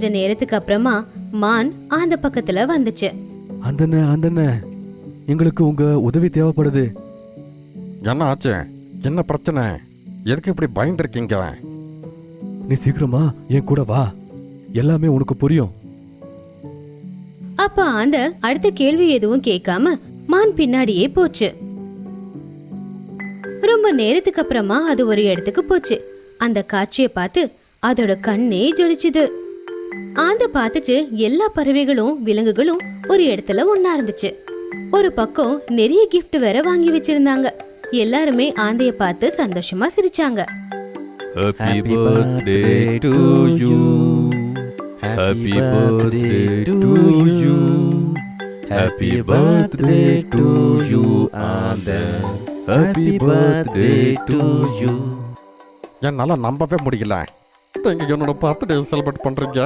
கொஞ்ச நேரத்துக்கு அப்புறமா மான் அந்த பக்கத்துல வந்துச்சு. அந்தண்ணே எங்களுக்கு உங்க உதவி தேவைப்படுது. என்ன ஆச்சு? என்ன பிரச்சனை? எதுக்கு இப்படி பயந்துருக்கீங்க? நீ சீக்கிரமா என் கூட வா, எல்லாமே உனக்கு புரியும். அப்ப அந்த அடுத்த கேள்வி எதுவும் கேட்காம மான் பின்னாடியே போச்சு. ரொம்ப நேரத்துக்கு அப்புறமா அது ஒரு இடத்துக்கு போச்சு. அந்த காட்சியை பார்த்து அதோட கண்ணே ஜொலிச்சுது. ஆந்த பார்த்துச்சு எல்லா பறவைகளும் விலங்குகளும் ஒரு இடத்துல ஒன்னா இருந்துச்சு. ஒரு பக்கம் நிறைய கிஃப்ட் வேற வாங்கி வச்சிருந்தாங்க. எல்லாருமே ஆந்தைய பார்த்து சந்தோஷமா சிரிச்சாங்க. Happy birthday to you. Happy birthday to you. Happy birthday to you Anda. Happy birthday to you. என்னால நம்பவே முடியல. நீங்க என்னோட பர்த்டே செலிப்ரேட் பண்றீங்க.